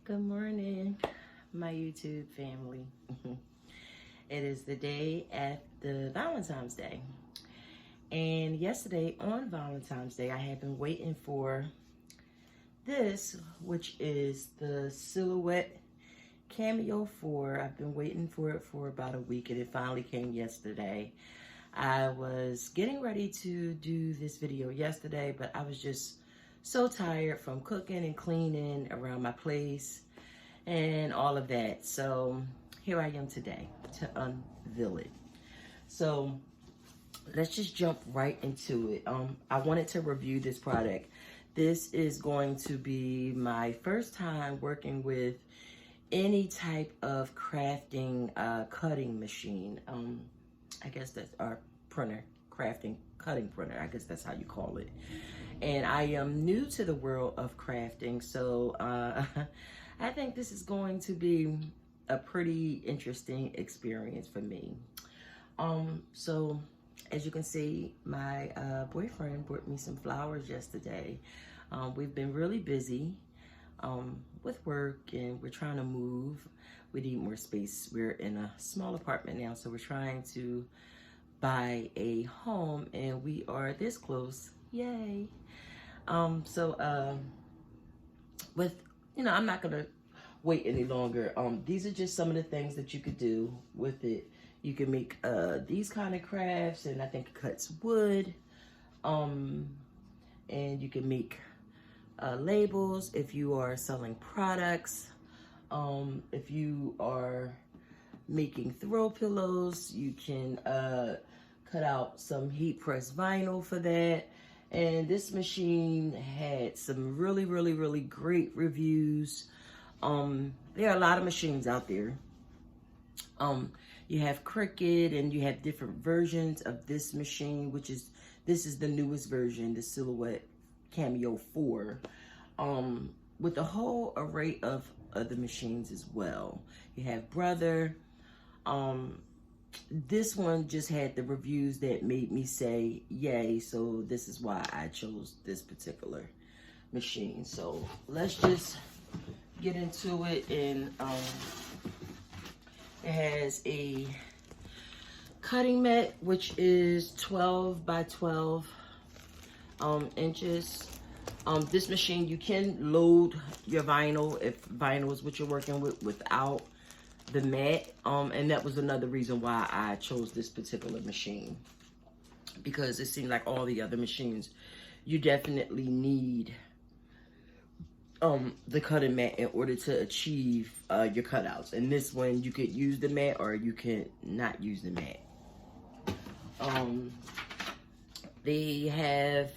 Good morning, my YouTube family. It is the day after Valentine's Day. And yesterday on Valentine's Day, I had been waiting for this, which is the Silhouette Cameo 4. I've been waiting for it for about a week, and it finally came yesterday. I was getting ready to do this video yesterday, but I was just so tired from cooking and cleaning around my place and all of that. So here I am today to unveil it. So let's just jump right into it. I wanted to review this product. This is going to be my first time working with any type of crafting cutting machine. I guess that's our printer, crafting cutting printer. I guess that's how you call it. And I am new to the world of crafting, so I think this is going to be a pretty interesting experience for me. So as you can see, my boyfriend brought me some flowers yesterday. We've been really busy with work, and we're trying to move. We need more space. We're in a small apartment now, so we're trying to buy a home, and we are this close. Yay. With, I'm not gonna wait any longer. These are just some of the things that you could do with it. You can make these kind of crafts, and I think it cuts wood. And you can make labels if you are selling products. If you are making throw pillows, you can cut out some heat press vinyl for that. And this machine had some really great reviews. There are a lot of machines out there. You have Cricut, and you have different versions of this machine, this is the newest version, the Silhouette Cameo 4, with a whole array of other machines as well. You have Brother. This one just had the reviews that made me say yay, so this is why I chose this particular machine. So let's just get into it. And it has a cutting mat, which is 12 by 12 inches. This machine, you can load your vinyl if vinyl is what you're working with without the mat, and that was another reason why I chose this particular machine, because it seemed like all the other machines, you definitely need the cutting mat in order to achieve your cutouts. And this one, you could use the mat or you could not use the mat. They have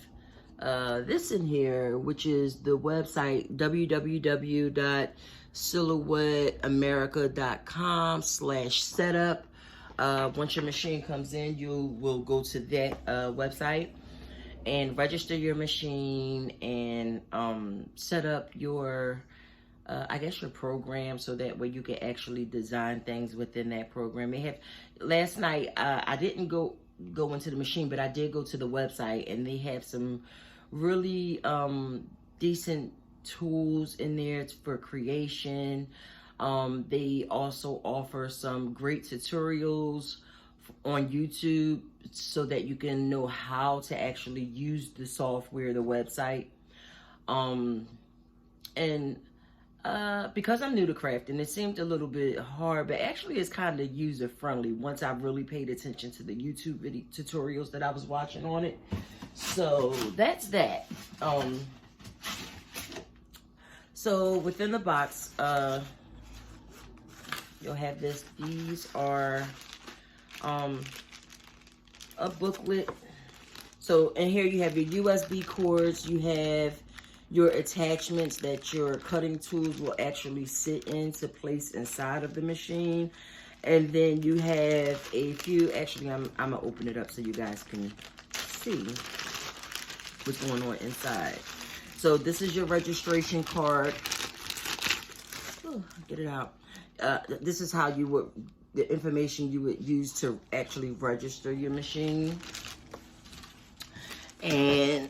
this in here, which is the website www.silhouetteamerica.com/setup. Once your machine comes in, you will go to that website and register your machine and set up your I guess your program, so that way you can actually design things within that program. They have, last night I didn't go into the machine, but I did go to the website, and they have some really decent tools in there for creation. They also offer some great tutorials on YouTube, so that you can know how to actually use the software, the website. Because I'm new to crafting, it seemed a little bit hard, but actually it's kind of user friendly once I really paid attention to the YouTube video tutorials that I was watching on it. So that's that. So within the box, you'll have this. These are a booklet. So in here you have your USB cords, you have your attachments that your cutting tools will actually sit in to place inside of the machine. And then you have a few, actually I'm gonna open it up so you guys can see what's going on inside. So this is your registration card. Ooh, get it out. This is how you would, the information you would use to actually register your machine. And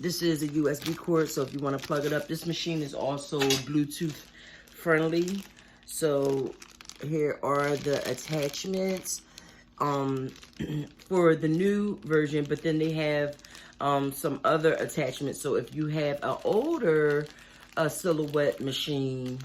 This is a USB cord, so if you want to plug it up, this machine is also Bluetooth friendly. So here are the attachments for the new version, but then they have some other attachments. So if you have an older silhouette machine,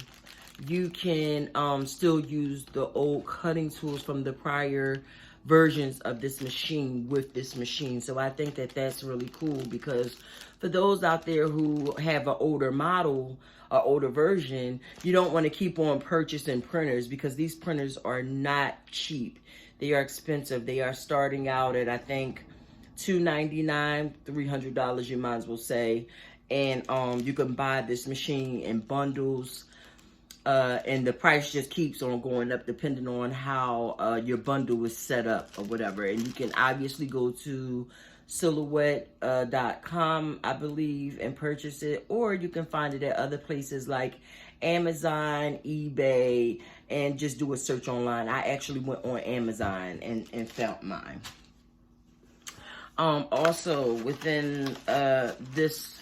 you can still use the old cutting tools from the prior versions of this machine with this machine. So I think that that's really cool, because for those out there who have an older model, or older version, you don't want to keep on purchasing printers, because these printers are not cheap. They are expensive. They are starting out at, I think, $299, $300, you might as well say. And you can buy this machine in bundles. And the price just keeps on going up depending on how your bundle is set up or whatever. And you can obviously go to silhouette.com, I believe, and purchase it. Or you can find it at other places like Amazon, eBay, and just do a search online. I actually went on Amazon and found mine. Also, within this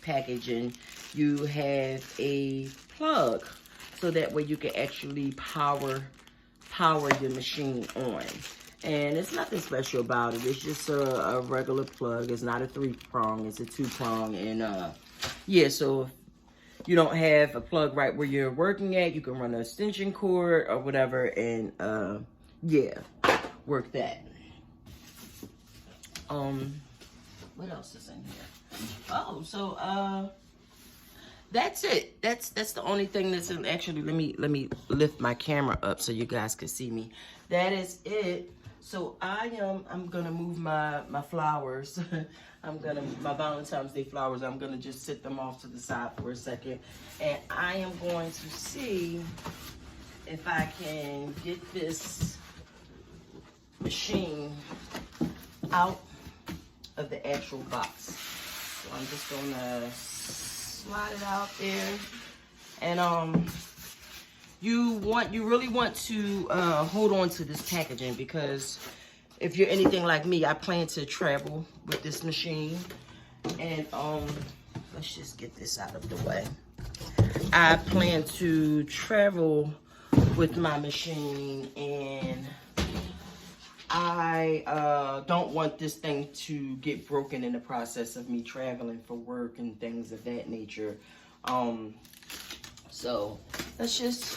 packaging, you have a plug, so that way you can actually power your machine on. And it's nothing special about it. It's just a regular plug. It's not a 3-prong, it's a 2-prong. And yeah, so if you don't have a plug right where you're working at, you can run an extension cord or whatever, and yeah, work that. What else is in here? Oh, so that's it. That's the only thing that's in. Actually, let me lift my camera up so you guys can see me. That is it. So I'm gonna move my flowers. My Valentine's Day flowers. I'm gonna just sit them off to the side for a second, and I am going to see if I can get this machine out of the actual box. So I'm just gonna slide it out there, and you really want to hold on to this packaging, because if you're anything like me, I plan to travel with this machine. And let's just get this out of the way. I plan to travel with my machine, and I don't want this thing to get broken in the process of me traveling for work and things of that nature. So let's just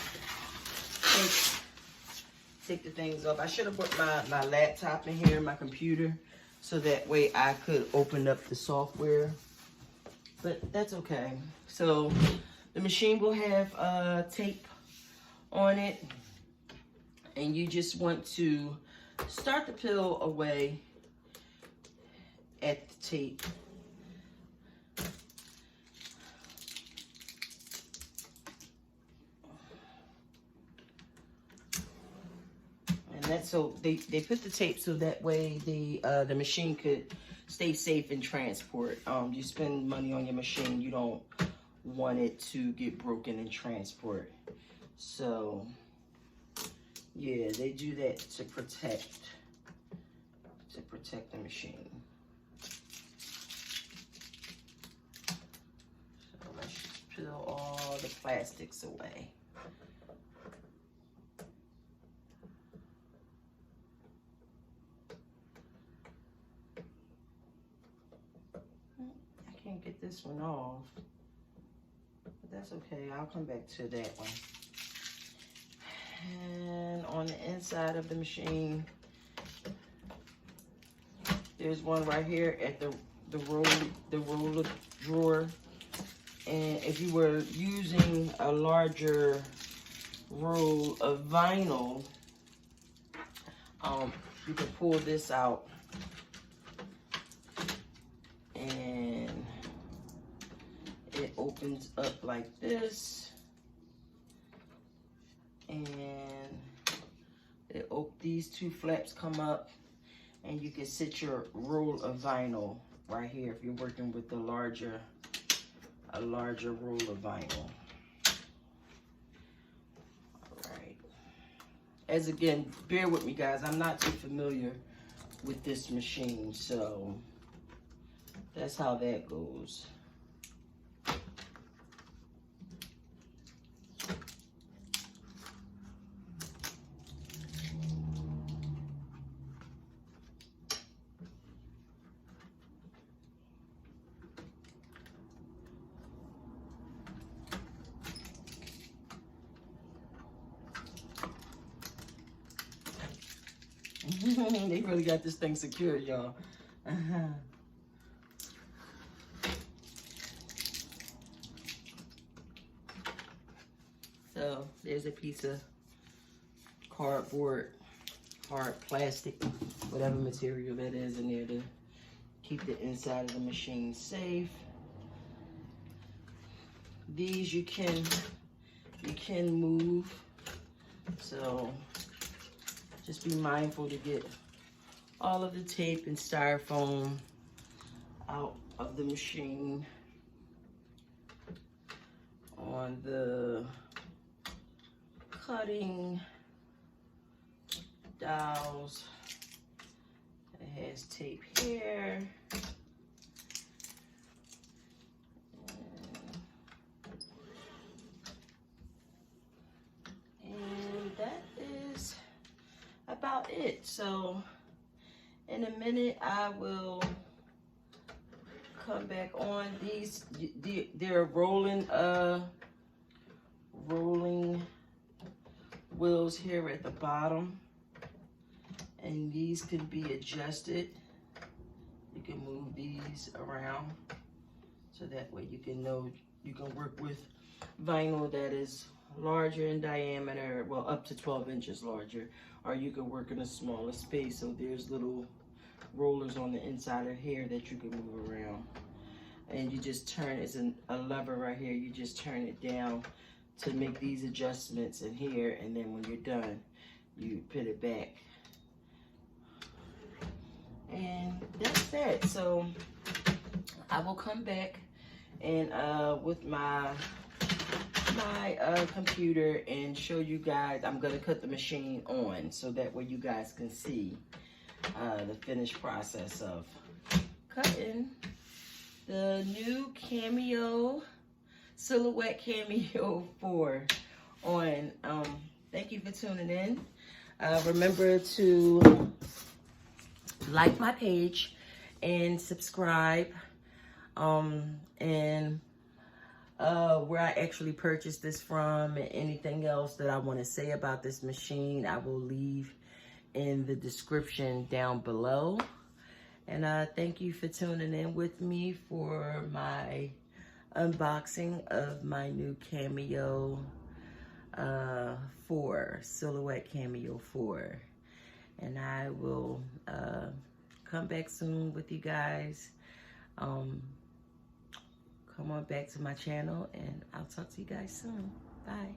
take the things off. I should have put my laptop in here, my computer, so that way I could open up the software. But that's okay. So the machine will have tape on it, and you just want to start to peel away at the tape. And that's so they put the tape so that way the machine could stay safe in transport. You spend money on your machine, you don't want it to get broken in transport. So yeah, they do that to protect the machine. So let's just peel all the plastics away. I can't get this one off, but that's okay. I'll come back to that one. And on the inside of the machine, there's one right here at the roller drawer. And if you were using a larger roll of vinyl, you can pull this out, and it opens up like this. And these two flaps come up, and you can sit your roll of vinyl right here if you're working with a larger roll of vinyl. All right. As again, bear with me, guys. I'm not too familiar with this machine, so that's how that goes. They really got this thing secured, y'all. So there's a piece of cardboard, hard plastic, whatever material that is in there to keep the inside of the machine safe. These you can move, so just be mindful to get all of the tape and styrofoam out of the machine. On the cutting dowels, it has tape here. And that is about it. So in a minute I will come back on. These, they're rolling wheels here at the bottom, and these can be adjusted. You can move these around so that way you can know you can work with vinyl that is larger in diameter, well, up to 12 inches larger, or you can work in a smaller space. So there's little rollers on the inside of here that you can move around, and you just turn, it's a lever right here, you just turn it down to make these adjustments in here, and then when you're done you put it back, and that's that. So I will come back and with my computer and show you guys. I'm gonna cut the machine on so that way you guys can see the finished process of cutting the new Cameo, Silhouette Cameo 4 on. Thank you for tuning in. Remember to like my page and subscribe, and where I actually purchased this from and anything else that I want to say about this machine, I will leave in the description down below. And thank you for tuning in with me for my unboxing of my new Cameo 4, Silhouette Cameo 4. And I will come back soon with you guys. Come on back to my channel, and I'll talk to you guys soon. Bye.